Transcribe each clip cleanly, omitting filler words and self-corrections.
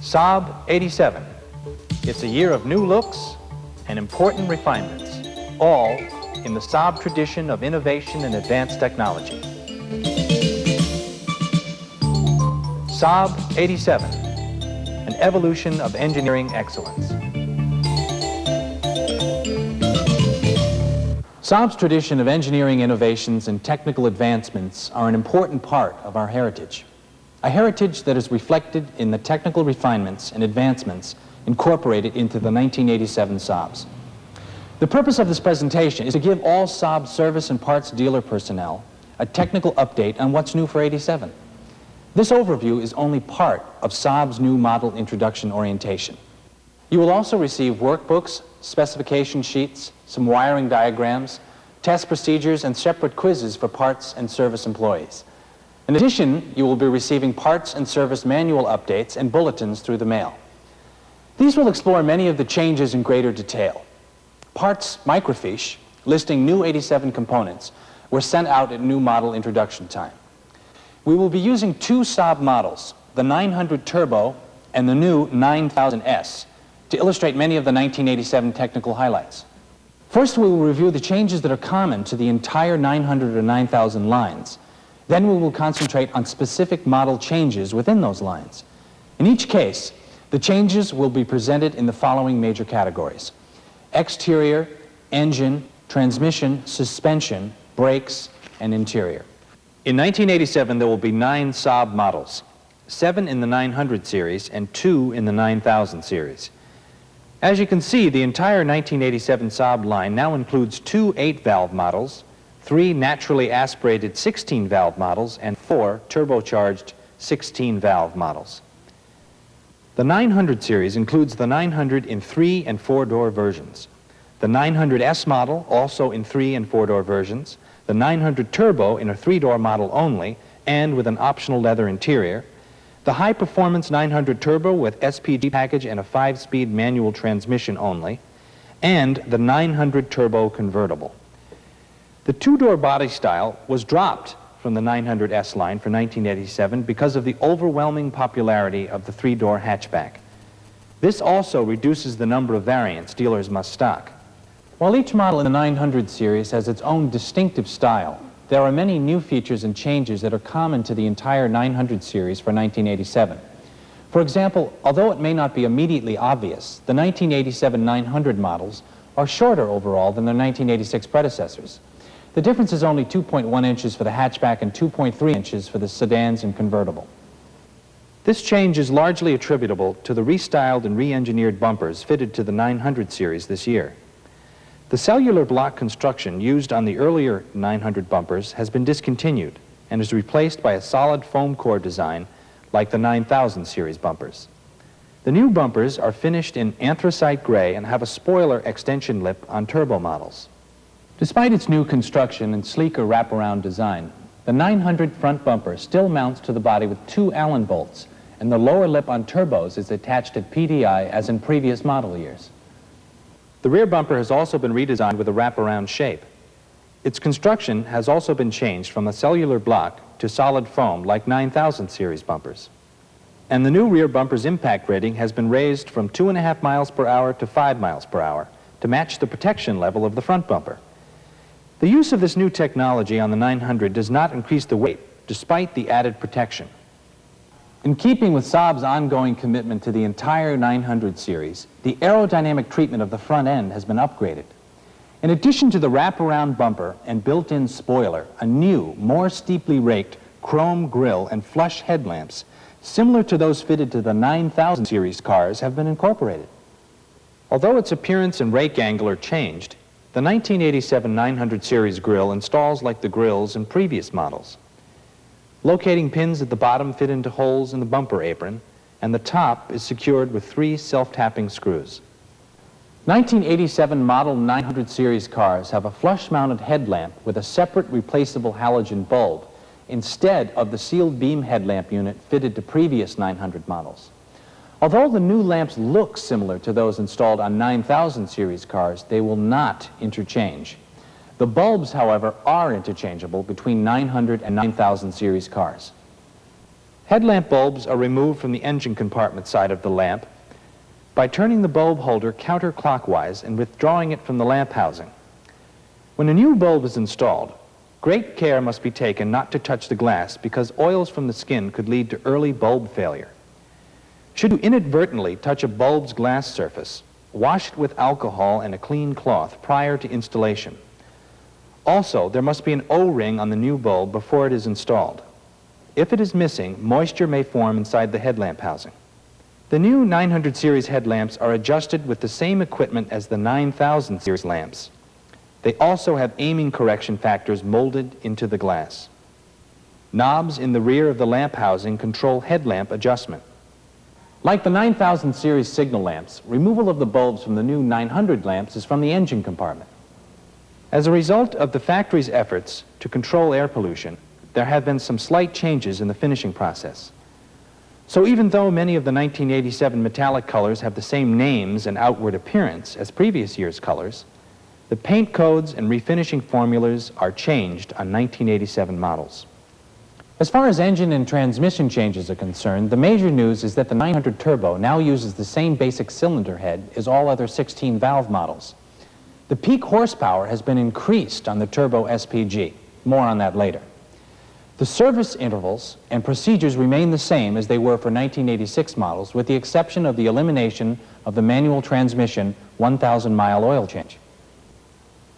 Saab 87. It's a year of new looks and important refinements, all in the Saab tradition of innovation and advanced technology. Saab 87, an evolution of engineering excellence. Saab's tradition of engineering innovations and technical advancements are an important part of our heritage. A heritage that is reflected in the technical refinements and advancements incorporated into the 1987 Saabs. The purpose of this presentation is to give all Saab service and parts dealer personnel a technical update on what's new for 87. This overview is only part of Saab's new model introduction orientation. You will also receive workbooks, specification sheets, some wiring diagrams, test procedures, and separate quizzes for parts and service employees. In addition, you will be receiving parts and service manual updates and bulletins through the mail. These will explore many of the changes in greater detail. Parts microfiche, listing new 87 components, were sent out at new model introduction time. We will be using two Saab models, the 900 Turbo and the new 9000S, to illustrate many of the 1987 technical highlights. First, we will review the changes that are common to the entire 900 or 9000 lines. Then we will concentrate on specific model changes within those lines. In each case, the changes will be presented in the following major categories: exterior, engine, transmission, suspension, brakes, and interior. In 1987, there will be 9 Saab models, 7 in the 900 series and 2 in the 9000 series. As you can see, the entire 1987 Saab line now includes 2 8-valve models, 3 naturally aspirated 16-valve models, and 4 turbocharged 16-valve models. The 900 series includes the 900 in 3 and 4-door versions, the 900S model also in 3 and 4-door versions, the 900 Turbo in a 3-door model only and with an optional leather interior, the high-performance 900 Turbo with SPG package and a 5-speed manual transmission only, and the 900 Turbo convertible. The 2-door body style was dropped from the 900S line for 1987 because of the overwhelming popularity of the 3-door hatchback. This also reduces the number of variants dealers must stock. While each model in the 900 series has its own distinctive style, there are many new features and changes that are common to the entire 900 series for 1987. For example, although it may not be immediately obvious, the 1987 900 models are shorter overall than their 1986 predecessors. The difference is only 2.1 inches for the hatchback and 2.3 inches for the sedans and convertible. This change is largely attributable to the restyled and re-engineered bumpers fitted to the 900 series this year. The cellular block construction used on the earlier 900 bumpers has been discontinued and is replaced by a solid foam core design like the 9000 series bumpers. The new bumpers are finished in anthracite gray and have a spoiler extension lip on turbo models. Despite its new construction and sleeker wraparound design, the 900 front bumper still mounts to the body with 2 Allen bolts, and the lower lip on turbos is attached at PDI as in previous model years. The rear bumper has also been redesigned with a wraparound shape. Its construction has also been changed from a cellular block to solid foam like 9000 series bumpers. And the new rear bumper's impact rating has been raised from 2.5 miles per hour to 5 miles per hour to match the protection level of the front bumper. The use of this new technology on the 900 does not increase the weight, despite the added protection. In keeping with Saab's ongoing commitment to the entire 900 series, the aerodynamic treatment of the front end has been upgraded. In addition to the wraparound bumper and built-in spoiler, a new, more steeply raked chrome grille and flush headlamps, similar to those fitted to the 9000 series cars, have been incorporated. Although its appearance and rake angle are changed, the 1987 900 series grille installs like the grilles in previous models. Locating pins at the bottom fit into holes in the bumper apron, and the top is secured with 3 self-tapping screws. 1987 model 900 series cars have a flush-mounted headlamp with a separate replaceable halogen bulb instead of the sealed beam headlamp unit fitted to previous 900 models. Although the new lamps look similar to those installed on 9000 series cars, they will not interchange. The bulbs, however, are interchangeable between 900 and 9000 series cars. Headlamp bulbs are removed from the engine compartment side of the lamp by turning the bulb holder counterclockwise and withdrawing it from the lamp housing. When a new bulb is installed, great care must be taken not to touch the glass because oils from the skin could lead to early bulb failure. Should you inadvertently touch a bulb's glass surface, wash it with alcohol and a clean cloth prior to installation. Also, there must be an O-ring on the new bulb before it is installed. If it is missing, moisture may form inside the headlamp housing. The new 900 series headlamps are adjusted with the same equipment as the 9000 series lamps. They also have aiming correction factors molded into the glass. Knobs in the rear of the lamp housing control headlamp adjustment. Like the 9000 series signal lamps, removal of the bulbs from the new 900 lamps is from the engine compartment. As a result of the factory's efforts to control air pollution, there have been some slight changes in the finishing process. So even though many of the 1987 metallic colors have the same names and outward appearance as previous year's colors, the paint codes and refinishing formulas are changed on 1987 models. As far as engine and transmission changes are concerned, the major news is that the 900 Turbo now uses the same basic cylinder head as all other 16-valve models. The peak horsepower has been increased on the Turbo SPG. More on that later. The service intervals and procedures remain the same as they were for 1986 models, with the exception of the elimination of the manual transmission 1,000-mile oil change.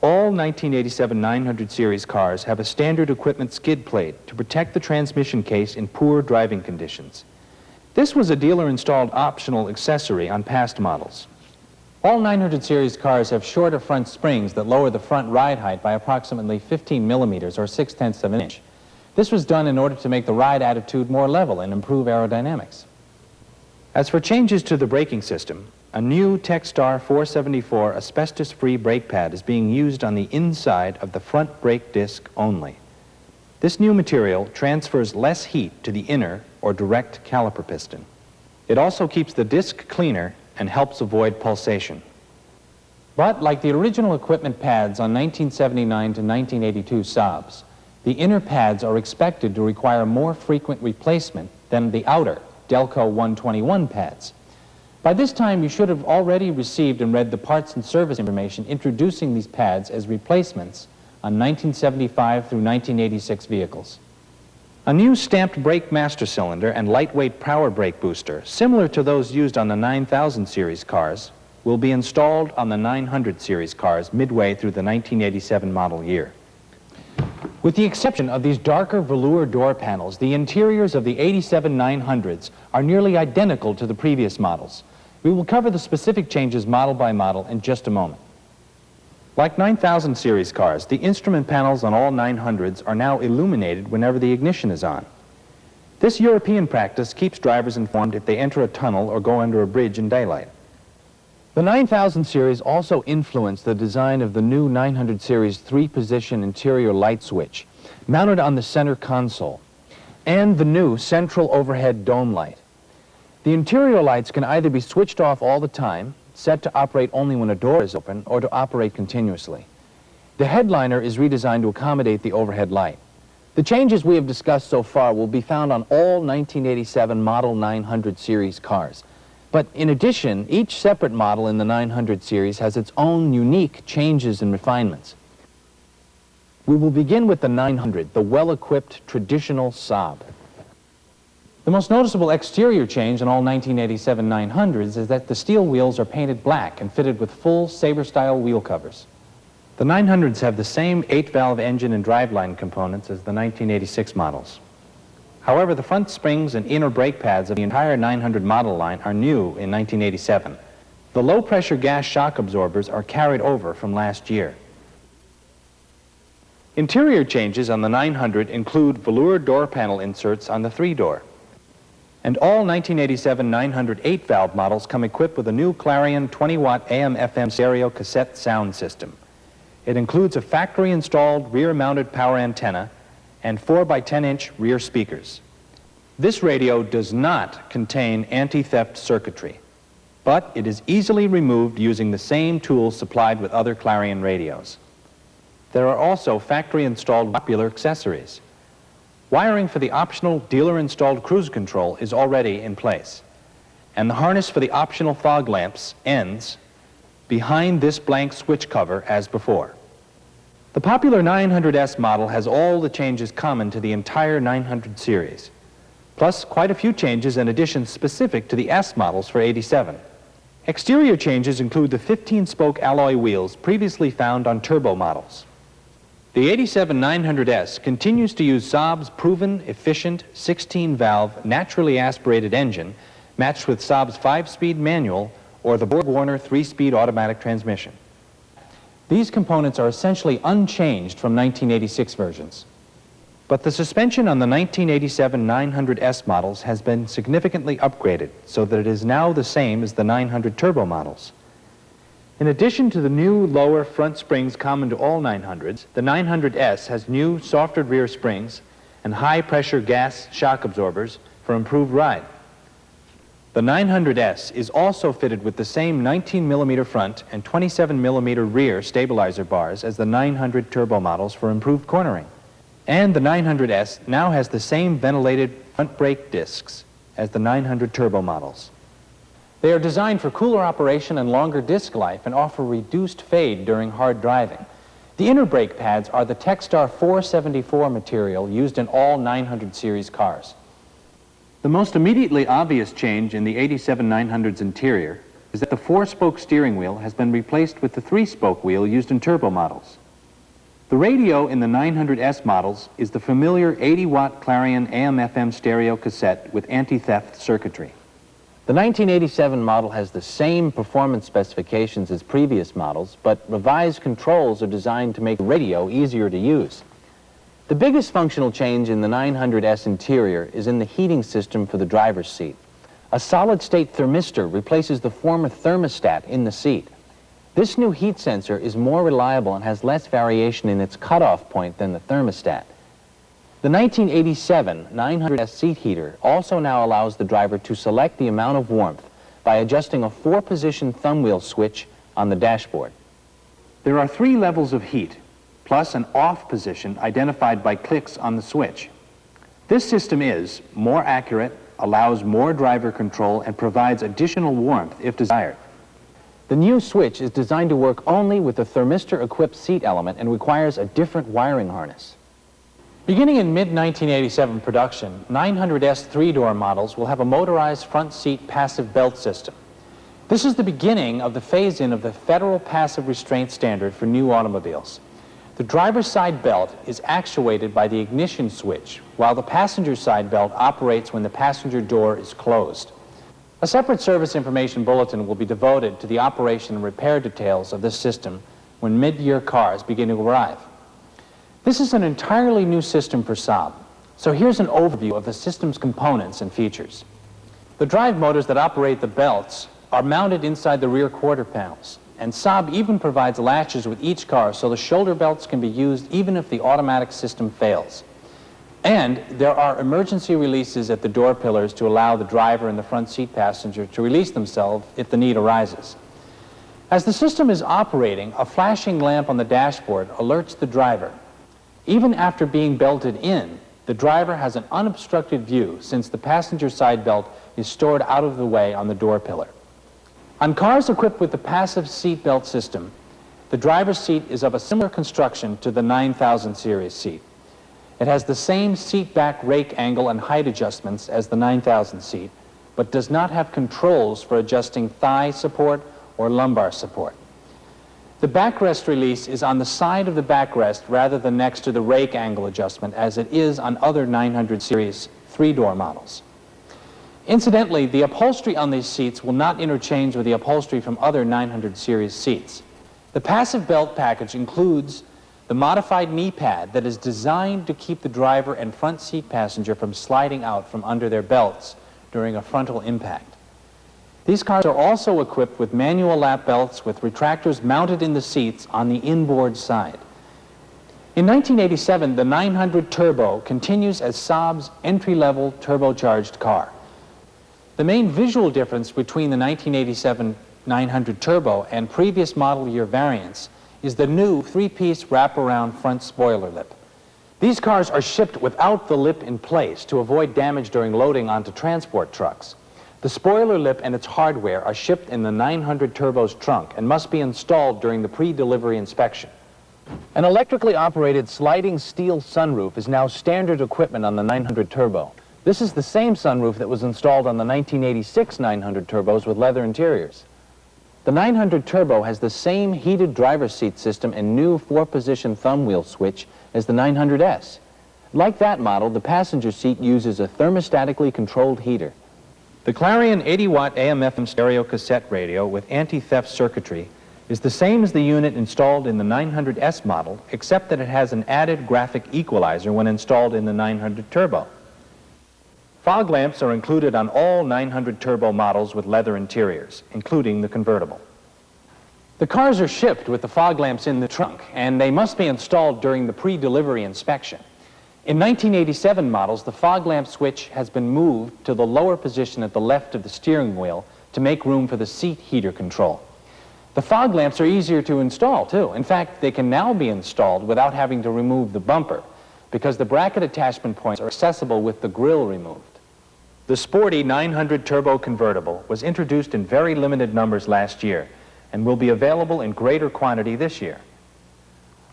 All 1987 900 series cars have a standard equipment skid plate to protect the transmission case in poor driving conditions. This was a dealer-installed optional accessory on past models. All 900 series cars have shorter front springs that lower the front ride height by approximately 15 millimeters or 0.6 of an inch. This was done in order to make the ride attitude more level and improve aerodynamics. As for changes to the braking system, a new Techstar 474 asbestos-free brake pad is being used on the inside of the front brake disc only. This new material transfers less heat to the inner or direct caliper piston. It also keeps the disc cleaner and helps avoid pulsation. But like the original equipment pads on 1979 to 1982 Saabs, the inner pads are expected to require more frequent replacement than the outer Delco 121 pads. By this time, you should have already received and read the parts and service information introducing these pads as replacements on 1975 through 1986 vehicles. A new stamped brake master cylinder and lightweight power brake booster, similar to those used on the 9000 series cars, will be installed on the 900 series cars midway through the 1987 model year. With the exception of these darker velour door panels, the interiors of the 87 900s are nearly identical to the previous models. We will cover the specific changes model by model in just a moment. Like 9000 series cars, the instrument panels on all 900s are now illuminated whenever the ignition is on. This European practice keeps drivers informed if they enter a tunnel or go under a bridge in daylight. The 9000 series also influenced the design of the new 900 series 3-position interior light switch mounted on the center console and the new central overhead dome light. The interior lights can either be switched off all the time, set to operate only when a door is open, or to operate continuously. The headliner is redesigned to accommodate the overhead light. The changes we have discussed so far will be found on all 1987 Model 900 series cars. But in addition, each separate model in the 900 series has its own unique changes and refinements. We will begin with the 900, the well-equipped traditional Saab. The most noticeable exterior change in all 1987 900s is that the steel wheels are painted black and fitted with full Sabre-style wheel covers. The 900s have the same 8-valve engine and driveline components as the 1986 models. However, the front springs and inner brake pads of the entire 900 model line are new in 1987. The low-pressure gas shock absorbers are carried over from last year. Interior changes on the 900 include velour door panel inserts on the 3-door. And all 1987 900 8-valve models come equipped with a new Clarion 20-watt AM/FM stereo cassette sound system. It includes a factory-installed rear-mounted power antenna and 4x10-inch rear speakers. This radio does not contain anti-theft circuitry, but it is easily removed using the same tools supplied with other Clarion radios. There are also factory-installed popular accessories. Wiring for the optional dealer-installed cruise control is already in place, and the harness for the optional fog lamps ends behind this blank switch cover as before. The popular 900S model has all the changes common to the entire 900 series, plus quite a few changes and additions specific to the S models for '87. Exterior changes include the 15-spoke alloy wheels previously found on turbo models. The '87 900S continues to use Saab's proven, efficient, 16-valve, naturally aspirated engine matched with Saab's 5-speed manual or the Borg-Warner 3-speed automatic transmission. These components are essentially unchanged from 1986 versions. But the suspension on the 1987 900S models has been significantly upgraded so that it is now the same as the 900 turbo models. In addition to the new lower front springs common to all 900s, the 900S has new softer rear springs and high-pressure gas shock absorbers for improved ride. The 900S is also fitted with the same 19mm front and 27mm rear stabilizer bars as the 900 turbo models for improved cornering. And the 900S now has the same ventilated front brake discs as the 900 turbo models. They are designed for cooler operation and longer disc life and offer reduced fade during hard driving. The inner brake pads are the Techstar 474 material used in all 900 series cars. The most immediately obvious change in the '87 900's interior is that the 4-spoke steering wheel has been replaced with the 3-spoke wheel used in turbo models. The radio in the 900S models is the familiar 80-watt Clarion AM/FM stereo cassette with anti-theft circuitry. The 1987 model has the same performance specifications as previous models, but revised controls are designed to make the radio easier to use. The biggest functional change in the 900S interior is in the heating system for the driver's seat. A solid-state thermistor replaces the former thermostat in the seat. This new heat sensor is more reliable and has less variation in its cutoff point than the thermostat. The 1987 900S seat heater also now allows the driver to select the amount of warmth by adjusting a 4-position thumbwheel switch on the dashboard. There are 3 levels of heat, plus an off position identified by clicks on the switch. This system is more accurate, allows more driver control, and provides additional warmth if desired. The new switch is designed to work only with the thermistor-equipped seat element and requires a different wiring harness. Beginning in mid-1987 production, 900S 3-door models will have a motorized front seat passive belt system. This is the beginning of the phase-in of the federal passive restraint standard for new automobiles. The driver's side belt is actuated by the ignition switch, while the passenger side belt operates when the passenger door is closed. A separate service information bulletin will be devoted to the operation and repair details of this system when mid-year cars begin to arrive. This is an entirely new system for Saab, so here's an overview of the system's components and features. The drive motors that operate the belts are mounted inside the rear quarter panels, and Saab even provides latches with each car so the shoulder belts can be used even if the automatic system fails. And there are emergency releases at the door pillars to allow the driver and the front seat passenger to release themselves if the need arises. As the system is operating, a flashing lamp on the dashboard alerts the driver. Even after being belted in, the driver has an unobstructed view since the passenger side belt is stored out of the way on the door pillar. On cars equipped with the passive seat belt system, the driver's seat is of a similar construction to the 9000 series seat. It has the same seat back rake angle and height adjustments as the 9000 seat, but does not have controls for adjusting thigh support or lumbar support. The backrest release is on the side of the backrest rather than next to the rake angle adjustment as it is on other 900 series 3-door models. Incidentally, the upholstery on these seats will not interchange with the upholstery from other 900 series seats. The passive belt package includes the modified knee pad that is designed to keep the driver and front seat passenger from sliding out from under their belts during a frontal impact. These cars are also equipped with manual lap belts with retractors mounted in the seats on the inboard side. In 1987, the 900 Turbo continues as Saab's entry-level turbocharged car. The main visual difference between the 1987 900 Turbo and previous model year variants is the new 3-piece wraparound front spoiler lip. These cars are shipped without the lip in place to avoid damage during loading onto transport trucks. The spoiler lip and its hardware are shipped in the 900 Turbo's trunk and must be installed during the pre-delivery inspection. An electrically operated sliding steel sunroof is now standard equipment on the 900 Turbo. This is the same sunroof that was installed on the 1986 900 Turbos with leather interiors. The 900 Turbo has the same heated driver's seat system and new 4-position thumb wheel switch as the 900S. Like that model, the passenger seat uses a thermostatically controlled heater. The Clarion 80-watt AM/FM stereo cassette radio with anti-theft circuitry is the same as the unit installed in the 900S model, except that it has an added graphic equalizer when installed in the 900 Turbo. Fog lamps are included on all 900 Turbo models with leather interiors, including the convertible. The cars are shipped with the fog lamps in the trunk, and they must be installed during the pre-delivery inspection. In 1987 models, the fog lamp switch has been moved to the lower position at the left of the steering wheel to make room for the seat heater control. The fog lamps are easier to install, too. In fact, they can now be installed without having to remove the bumper, because the bracket attachment points are accessible with the grille removed. The sporty 900 Turbo convertible was introduced in very limited numbers last year and will be available in greater quantity this year.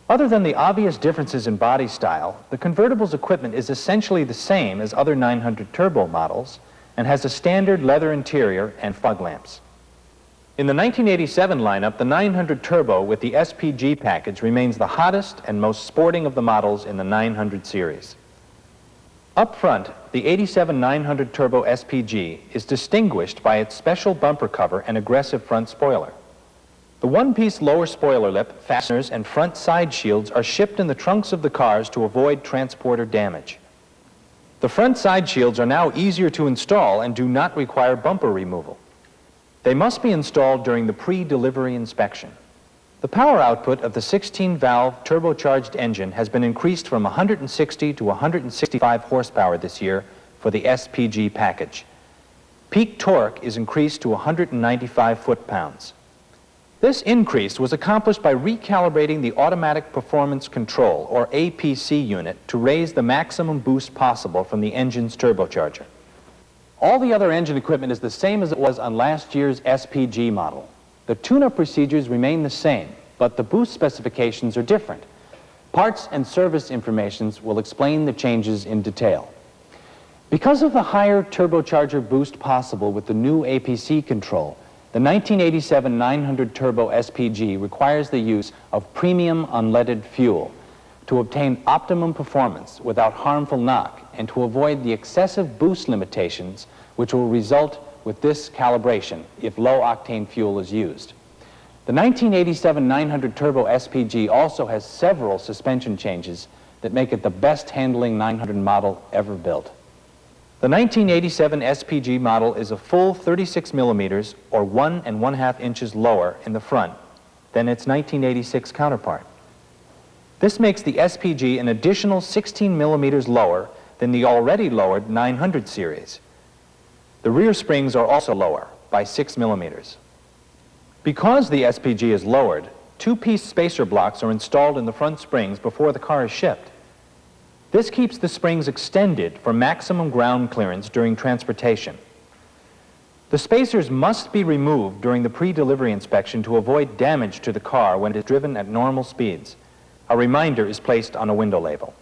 Other than the obvious differences in body style, the convertible's equipment is essentially the same as other 900 Turbo models and has a standard leather interior and fog lamps. In the 1987 lineup, the 900 Turbo with the SPG package remains the hottest and most sporting of the models in the 900 series. Up front, the 87 900 Turbo SPG is distinguished by its special bumper cover and aggressive front spoiler. The one-piece lower spoiler lip, fasteners, and front side shields are shipped in the trunks of the cars to avoid transporter damage. The front side shields are now easier to install and do not require bumper removal. They must be installed during the pre-delivery inspection. The power output of the 16-valve turbocharged engine has been increased from 160 to 165 horsepower this year for the SPG package. Peak torque is increased to 195 foot-pounds. This increase was accomplished by recalibrating the automatic performance control, or APC unit, to raise the maximum boost possible from the engine's turbocharger. All the other engine equipment is the same as it was on last year's SPG model. The tune-up procedures remain the same, but the boost specifications are different. Parts and service informations will explain the changes in detail. Because of the higher turbocharger boost possible with the new APC control, the 1987 900 Turbo SPG requires the use of premium unleaded fuel to obtain optimum performance without harmful knock and to avoid the excessive boost limitations which will result with this calibration if low-octane fuel is used. The 1987 900 Turbo SPG also has several suspension changes that make it the best handling 900 model ever built. The 1987 SPG model is a full 36 millimeters or 1 1/2 inches lower in the front than its 1986 counterpart. This makes the SPG an additional 16 millimeters lower than the already lowered 900 series. The rear springs are also lower by 6 millimeters. Because the SPG is lowered, 2-piece spacer blocks are installed in the front springs before the car is shipped. This keeps the springs extended for maximum ground clearance during transportation. The spacers must be removed during the pre-delivery inspection to avoid damage to the car when it is driven at normal speeds. A reminder is placed on a window label.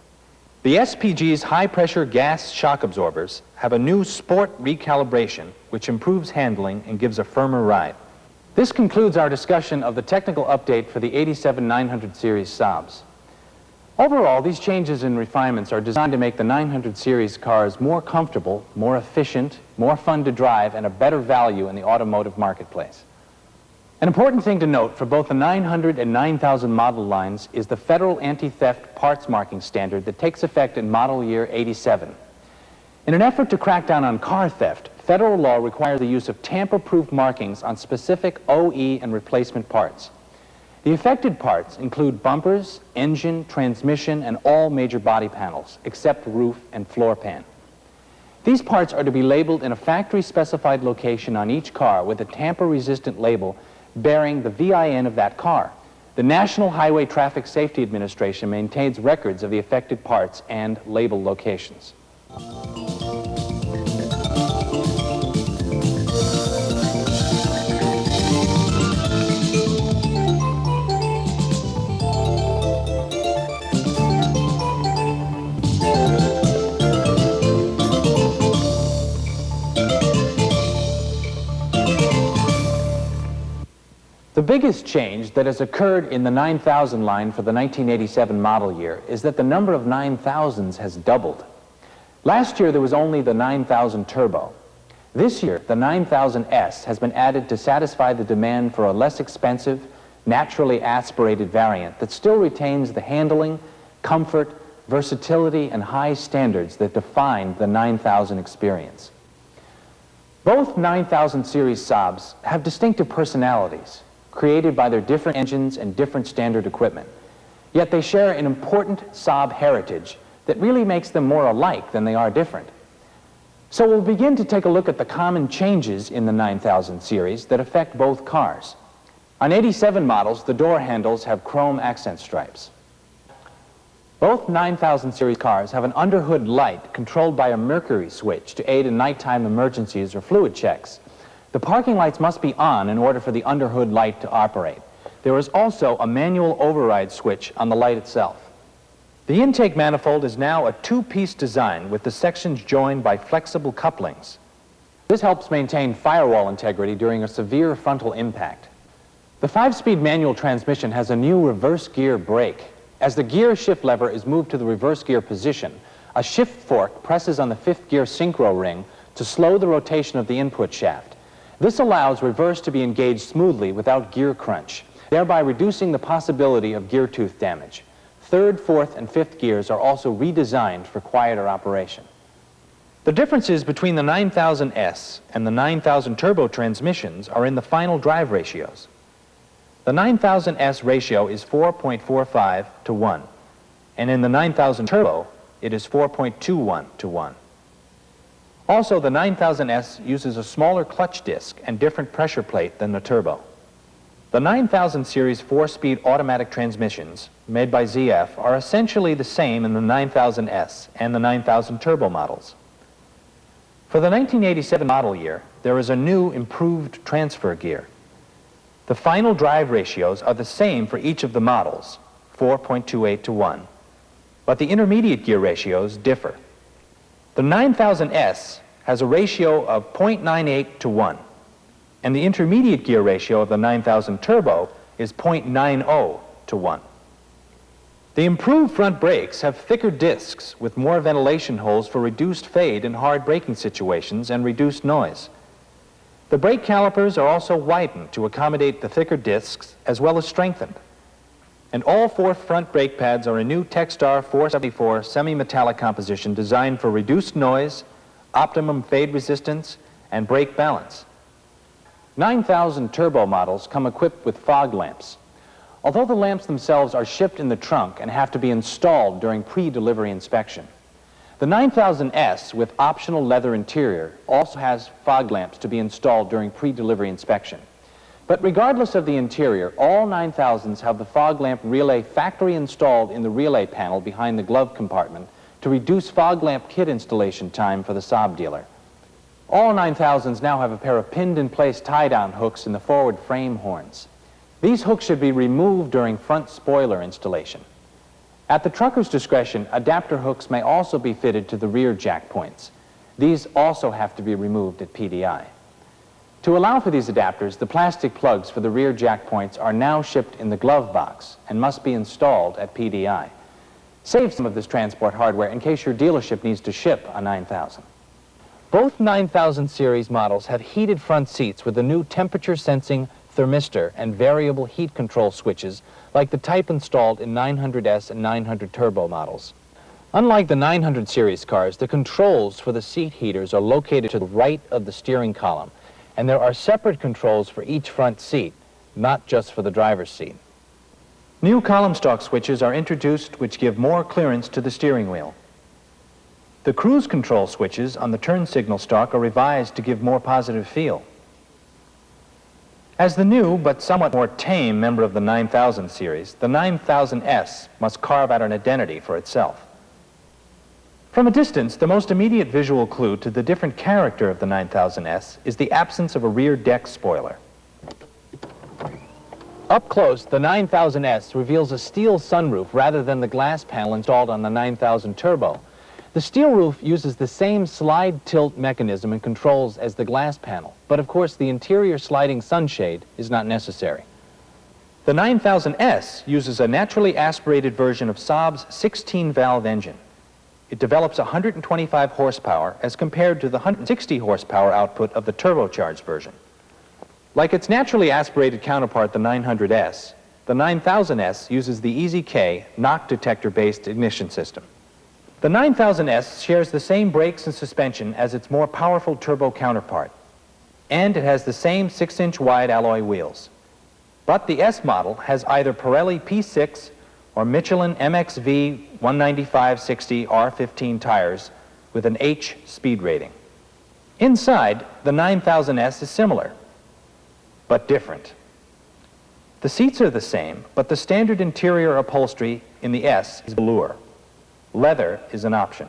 The SPG's high-pressure gas shock absorbers have a new sport recalibration which improves handling and gives a firmer ride. This concludes our discussion of the technical update for the 87 900 series Saabs. Overall, these changes and refinements are designed to make the 900 series cars more comfortable, more efficient, more fun to drive, and a better value in the automotive marketplace. An important thing to note for both the 900 and 9000 model lines is the federal anti-theft parts marking standard that takes effect in model year 87. In an effort to crack down on car theft, federal law requires the use of tamper-proof markings on specific OE and replacement parts. The affected parts include bumpers, engine, transmission, and all major body panels, except roof and floor pan. These parts are to be labeled in a factory-specified location on each car with a tamper-resistant label bearing the VIN of that car. The National Highway Traffic Safety Administration maintains records of the affected parts and label locations. The biggest change that has occurred in the 9000 line for the 1987 model year is that the number of 9000s has doubled. Last year there was only the 9000 Turbo. This year the 9000S has been added to satisfy the demand for a less expensive, naturally aspirated variant that still retains the handling, comfort, versatility, and high standards that defined the 9000 experience. Both 9000 series Saabs have distinctive personalities, created by their different engines and different standard equipment. Yet they share an important Saab heritage that really makes them more alike than they are different. So we'll begin to take a look at the common changes in the 9000 series that affect both cars. On 87 models, the door handles have chrome accent stripes. Both 9000 series cars have an underhood light controlled by a mercury switch to aid in nighttime emergencies or fluid checks. The parking lights must be on in order for the underhood light to operate. There is also a manual override switch on the light itself. The intake manifold is now a two-piece design with the sections joined by flexible couplings. This helps maintain firewall integrity during a severe frontal impact. The 5-speed manual transmission has a new reverse gear brake. As the gear shift lever is moved to the reverse gear position, a shift fork presses on the 5th gear synchro ring to slow the rotation of the input shaft. This allows reverse to be engaged smoothly without gear crunch, thereby reducing the possibility of gear tooth damage. 3rd, 4th, and 5th gears are also redesigned for quieter operation. The differences between the 9000S and the 9000 Turbo transmissions are in the final drive ratios. The 9000S ratio is 4.45 to 1, and in the 9000 Turbo, it is 4.21 to 1. Also, the 9000S uses a smaller clutch disc and different pressure plate than the Turbo. The 9000 series 4-speed automatic transmissions, made by ZF, are essentially the same in the 9000S and the 9000 Turbo models. For the 1987 model year, there is a new improved transfer gear. The final drive ratios are the same for each of the models, 4.28 to 1, but the intermediate gear ratios differ. The 9000S has a ratio of 0.98 to 1, and the intermediate gear ratio of the 9000 Turbo is 0.90 to 1. The improved front brakes have thicker discs with more ventilation holes for reduced fade in hard braking situations and reduced noise. The brake calipers are also widened to accommodate the thicker discs as well as strengthened. And all 4 front brake pads are a new Techstar 474 semi-metallic composition designed for reduced noise, optimum fade resistance, and brake balance. 9000 Turbo models come equipped with fog lamps. Although the lamps themselves are shipped in the trunk and have to be installed during pre-delivery inspection. The 9000S with optional leather interior also has fog lamps to be installed during pre-delivery inspection. But regardless of the interior, all 9000s have the fog lamp relay factory installed in the relay panel behind the glove compartment to reduce fog lamp kit installation time for the Saab dealer. All 9000s now have a pair of pinned-in-place tie-down hooks in the forward frame horns. These hooks should be removed during front spoiler installation. At the trucker's discretion, adapter hooks may also be fitted to the rear jack points. These also have to be removed at PDI. To allow for these adapters, the plastic plugs for the rear jack points are now shipped in the glove box and must be installed at PDI. Save some of this transport hardware in case your dealership needs to ship a 9000. Both 9000 series models have heated front seats with the new temperature-sensing thermistor and variable heat control switches like the type installed in 900S and 900 Turbo models. Unlike the 900 series cars, the controls for the seat heaters are located to the right of the steering column, and there are separate controls for each front seat, not just for the driver's seat. New column stalk switches are introduced which give more clearance to the steering wheel. The cruise control switches on the turn signal stalk are revised to give more positive feel. As the new but somewhat more tame member of the 9000 series, the 9000S must carve out an identity for itself. From a distance, the most immediate visual clue to the different character of the 9000S is the absence of a rear deck spoiler. Up close, the 9000S reveals a steel sunroof rather than the glass panel installed on the 9000 Turbo. The steel roof uses the same slide tilt mechanism and controls as the glass panel, but of course the interior sliding sunshade is not necessary. The 9000S uses a naturally aspirated version of Saab's 16-valve engine. It develops 125 horsepower as compared to the 160 horsepower output of the turbocharged version. Like its naturally aspirated counterpart, the 900S, the 9000S uses the EZK knock detector-based ignition system. The 9000S shares the same brakes and suspension as its more powerful turbo counterpart, and it has the same 6-inch wide alloy wheels. But the S model has either Pirelli P6 or Michelin MXV 195/60 R15 tires with an H speed rating. Inside, the 9000S is similar, but different. The seats are the same, but the standard interior upholstery in the S is velour. Leather is an option.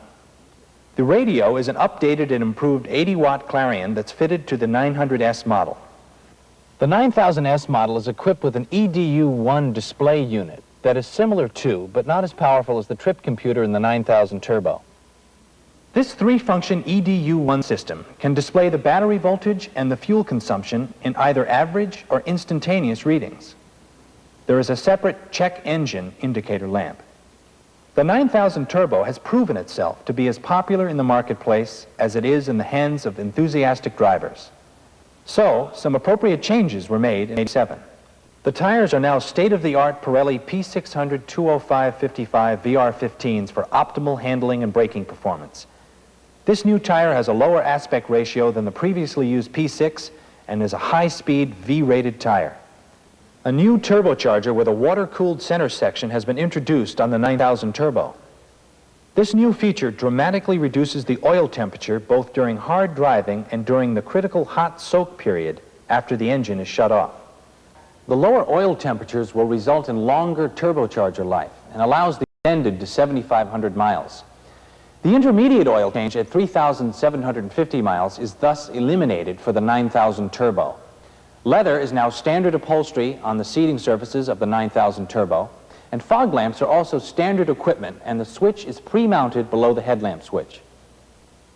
The radio is an updated and improved 80-watt Clarion that's fitted to the 900S model. The 9000S model is equipped with an EDU-1 display unit that is similar to, but not as powerful as the trip computer in the 9000 Turbo. This three-function EDU-1 system can display the battery voltage and the fuel consumption in either average or instantaneous readings. There is a separate check engine indicator lamp. The 9000 Turbo has proven itself to be as popular in the marketplace as it is in the hands of enthusiastic drivers. So, some appropriate changes were made in '87. The tires are now state-of-the-art Pirelli P600 205/55 VR15s for optimal handling and braking performance. This new tire has a lower aspect ratio than the previously used P6 and is a high-speed V-rated tire. A new turbocharger with a water-cooled center section has been introduced on the 9000 Turbo. This new feature dramatically reduces the oil temperature both during hard driving and during the critical hot soak period after the engine is shut off. The lower oil temperatures will result in longer turbocharger life and allows the extended to 7,500 miles. The intermediate oil change at 3,750 miles is thus eliminated for the 9000 Turbo. Leather is now standard upholstery on the seating surfaces of the 9000 Turbo, and fog lamps are also standard equipment, and the switch is pre-mounted below the headlamp switch.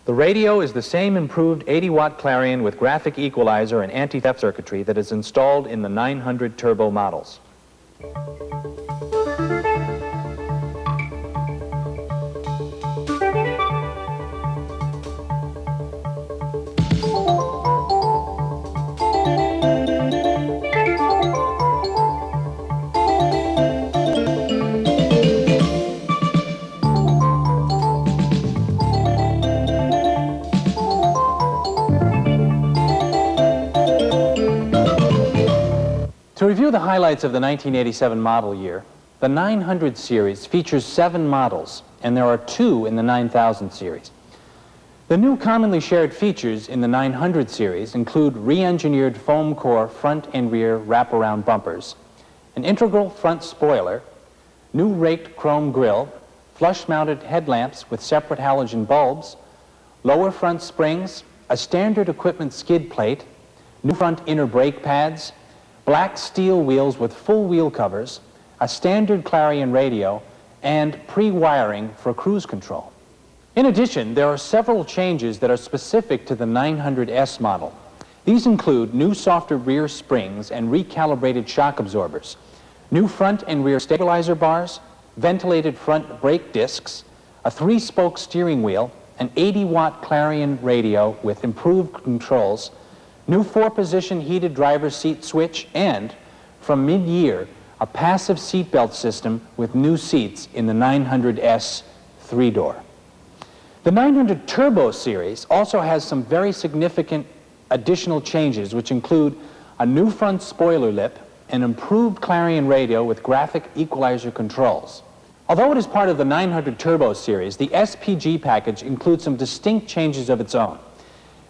The radio is the same improved 80-watt Clarion with graphic equalizer and anti-theft circuitry that is installed in the 900 Turbo models. To review the highlights of the 1987 model year, the 900 series features 7 models, and there are 2 in the 9000 series. The new commonly shared features in the 900 series include re-engineered foam core front and rear wraparound bumpers, an integral front spoiler, new raked chrome grille, flush-mounted headlamps with separate halogen bulbs, lower front springs, a standard equipment skid plate, new front inner brake pads, black steel wheels with full wheel covers, a standard Clarion radio, and pre-wiring for cruise control. In addition, there are several changes that are specific to the 900S model. These include new softer rear springs and recalibrated shock absorbers, new front and rear stabilizer bars, ventilated front brake discs, a 3-spoke steering wheel, an 80-watt Clarion radio with improved controls, new 4-position heated driver's seat switch, and, from mid-year, a passive seatbelt system with new seats in the 900S 3-door. The 900 Turbo series also has some very significant additional changes, which include a new front spoiler lip, an improved Clarion radio with graphic equalizer controls. Although it is part of the 900 Turbo series, the SPG package includes some distinct changes of its own.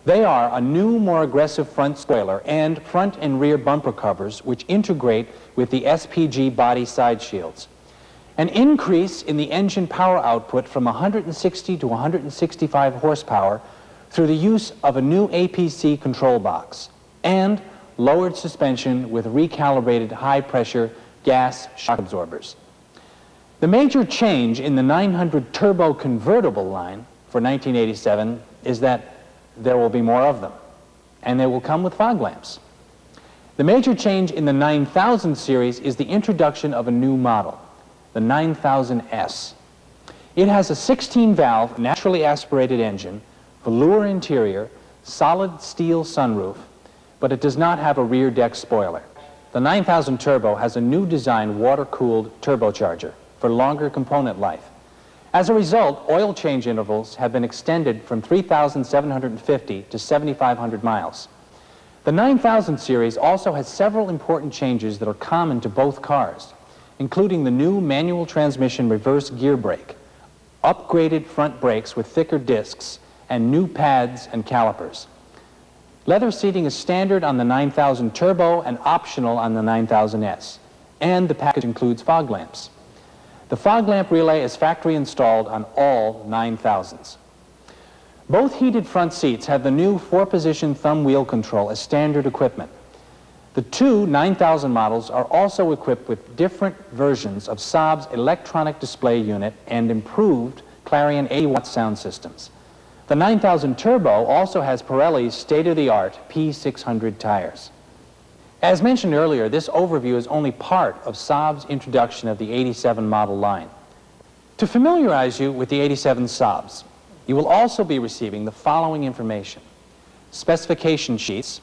They are a new, more aggressive front spoiler and front and rear bumper covers which integrate with the SPG body side shields. An increase in the engine power output from 160 to 165 horsepower through the use of a new APC control box, and lowered suspension with recalibrated high-pressure gas shock absorbers. The major change in the 900 turbo convertible line for 1987 is that there will be more of them, and they will come with fog lamps. The major change in the 9000 series is the introduction of a new model, the 9000S. It has a 16-valve, naturally aspirated engine, velour interior, solid steel sunroof, but it does not have a rear deck spoiler. The 9000 Turbo has a new design water-cooled turbocharger for longer component life. As a result, oil change intervals have been extended from 3,750 to 7,500 miles. The 9000 series also has several important changes that are common to both cars, including the new manual transmission reverse gear brake, upgraded front brakes with thicker discs, and new pads and calipers. Leather seating is standard on the 9000 Turbo and optional on the 9000S, and the package includes fog lamps. The fog lamp relay is factory installed on all 9000s. Both heated front seats have the new 4-position thumb wheel control as standard equipment. The two 9000 models are also equipped with different versions of Saab's electronic display unit and improved Clarion 80-watt sound systems. The 9000 Turbo also has Pirelli's state-of-the-art P600 tires. As mentioned earlier, this overview is only part of Saab's introduction of the 87 model line. To familiarize you with the 87 Saabs, you will also be receiving the following information: specification sheets,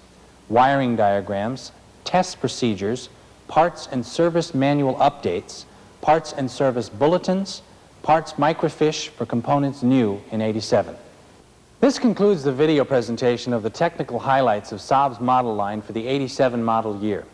wiring diagrams, test procedures, parts and service manual updates, parts and service bulletins, parts microfiche for components new in 87. This concludes the video presentation of the technical highlights of Saab's model line for the 87 model year.